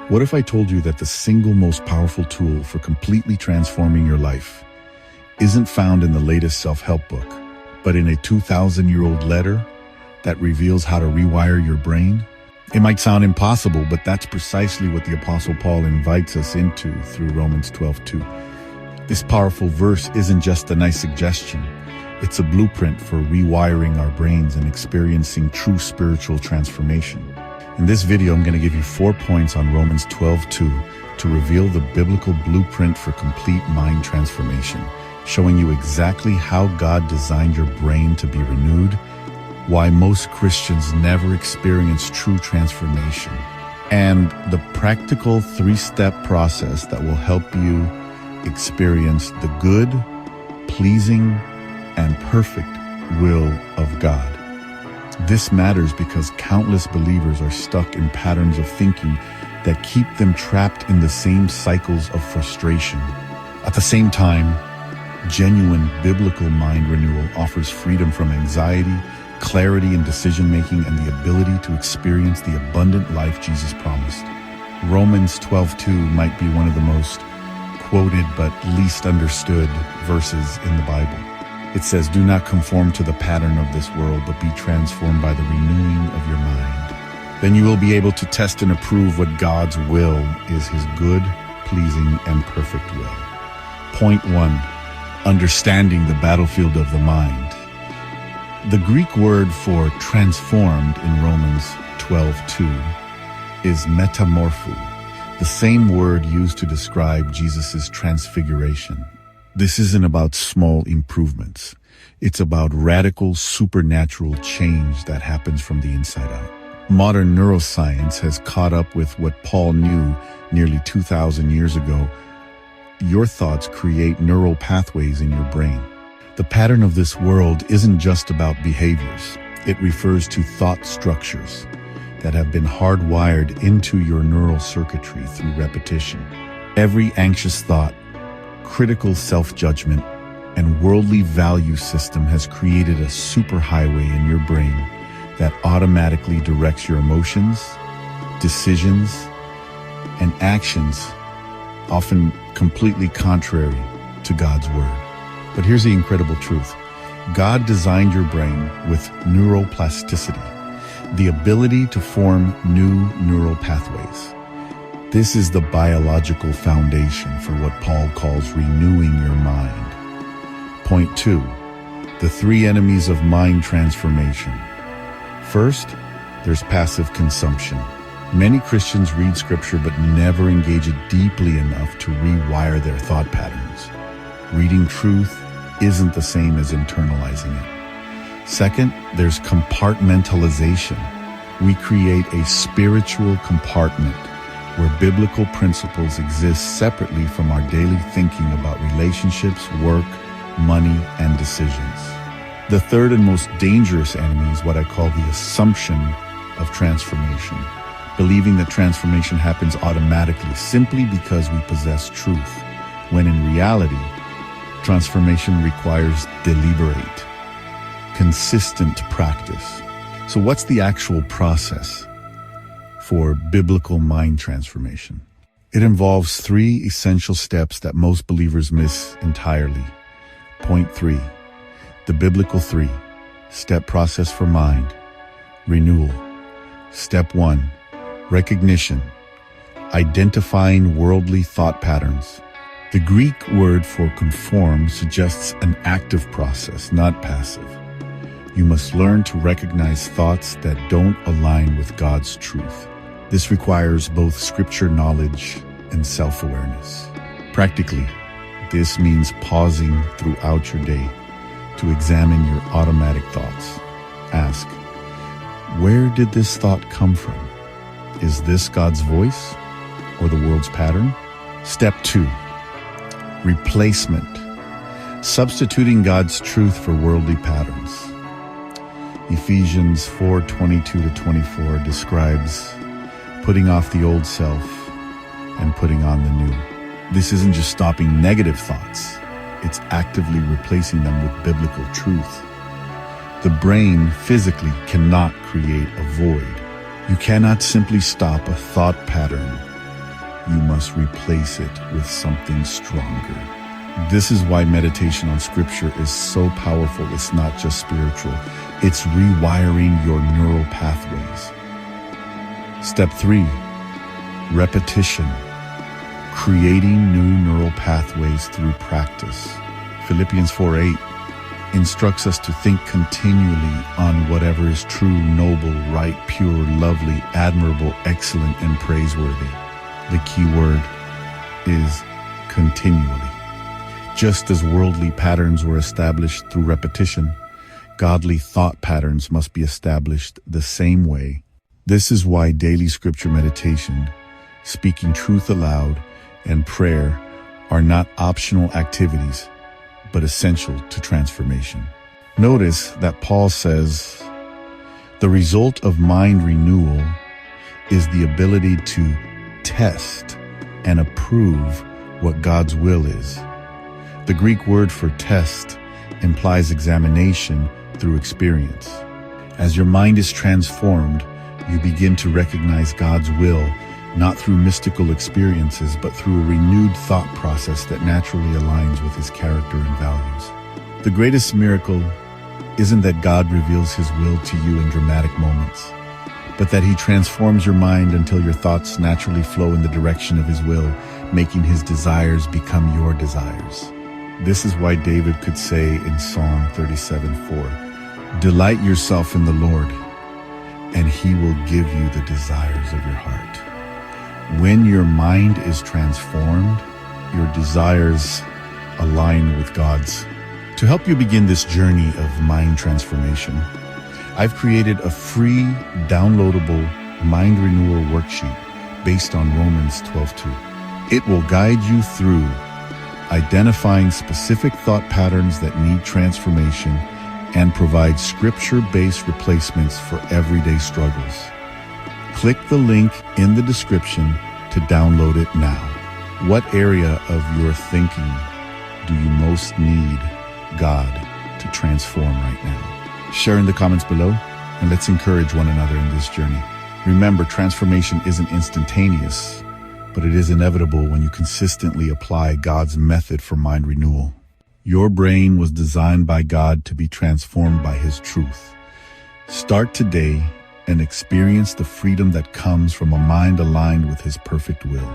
What if I told you that the single most powerful tool for completely transforming your life isn't found in the latest self-help book, but in a 2,000-year-old letter that reveals how to rewire your brain? It might sound impossible, but that's precisely what the Apostle Paul invites us into through Romans 12:2. This powerful verse isn't just a nice suggestion. It's a blueprint for rewiring our brains and experiencing true spiritual transformation. In this video, I'm going to give you 4 points on Romans 12:2 to reveal the biblical blueprint for complete mind transformation, showing you exactly how God designed your brain to be renewed, why most Christians never experience true transformation, and the practical 3-step process that will help you experience the good, pleasing, and perfect will of God. This matters because countless believers are stuck in patterns of thinking that keep them trapped in the same cycles of frustration. At the same time, genuine biblical mind renewal offers freedom from anxiety, clarity in decision-making, and the ability to experience the abundant life Jesus promised. Romans 12:2 might be one of the most quoted but least understood verses in the Bible. It says, "Do not conform to the pattern of this world, but be transformed by the renewing of your mind. Then you will be able to test and approve what God's will is, his good, pleasing, and perfect will." Point 1, understanding the battlefield of the mind. The Greek word for transformed in Romans 12:2 is metamorpho, the same word used to describe Jesus' transfiguration. This isn't about small improvements. It's about radical supernatural change that happens from the inside out. Modern neuroscience has caught up with what Paul knew nearly 2,000 years ago. Your thoughts create neural pathways in your brain. The pattern of this world isn't just about behaviors. It refers to thought structures that have been hardwired into your neural circuitry through repetition. Every anxious thought, critical self-judgment, and worldly value system has created a superhighway in your brain that automatically directs your emotions, decisions, and actions, often completely contrary to God's word. But here's the incredible truth. God designed your brain with neuroplasticity, the ability to form new neural pathways. This is the biological foundation for what Paul calls renewing your mind. Point 2, the 3 enemies of mind transformation. First, there's passive consumption. Many Christians read scripture but never engage it deeply enough to rewire their thought patterns. Reading truth isn't the same as internalizing it. Second, there's compartmentalization. We create a spiritual compartment where biblical principles exist separately from our daily thinking about relationships, work, money, and decisions. The third and most dangerous enemy is what I call the assumption of transformation, believing that transformation happens automatically simply because we possess truth, when in reality, transformation requires deliberate, consistent practice. So what's the actual process for biblical mind transformation? It involves 3 essential steps that most believers miss entirely. Point 3, the biblical 3-step process for mind renewal. Step 1, recognition, identifying worldly thought patterns. The Greek word for conform suggests an active process, not passive. You must learn to recognize thoughts that don't align with God's truth. This requires both scripture knowledge and self-awareness. Practically, this means pausing throughout your day to examine your automatic thoughts. Ask, where did this thought come from? Is this God's voice or the world's pattern? Step 2, replacement, substituting God's truth for worldly patterns. Ephesians 4:22-24 describes putting off the old self and putting on the new. This isn't just stopping negative thoughts. It's actively replacing them with biblical truth. The brain physically cannot create a void. You cannot simply stop a thought pattern must replace it with something stronger. This is why meditation on scripture is so powerful. It's not just spiritual. It's rewiring your neural pathways. Step 3, repetition. Creating new neural pathways through practice. Philippians 4:8 instructs us to think continually on whatever is true, noble, right, pure, lovely, admirable, excellent, and praiseworthy. The key word is continually. Just as worldly patterns were established through repetition, godly thought patterns must be established the same way. This is why daily scripture meditation, speaking truth aloud, and prayer are not optional activities, but essential to transformation. Notice that Paul says, the result of mind renewal is the ability to test and approve what God's will is. The Greek word for test implies examination through experience. As your mind is transformed, you begin to recognize God's will, not through mystical experiences, but through a renewed thought process that naturally aligns with His character and values. The greatest miracle isn't that God reveals His will to you in dramatic moments, but that He transforms your mind until your thoughts naturally flow in the direction of His will, making His desires become your desires. This is why David could say in Psalm 37:4, "Delight yourself in the Lord, and He will give you the desires of your heart." When your mind is transformed, your desires align with God's. To help you begin this journey of mind transformation, I've created a free, downloadable mind renewal worksheet based on Romans 12:2. It will guide you through identifying specific thought patterns that need transformation and provide scripture-based replacements for everyday struggles. Click the link in the description to download it now. What area of your thinking do you most need God to transform right now? Share in the comments below, and let's encourage one another in this journey. Remember, transformation isn't instantaneous, but it is inevitable when you consistently apply God's method for mind renewal. Your brain was designed by God to be transformed by His truth. Start today and experience the freedom that comes from a mind aligned with His perfect will.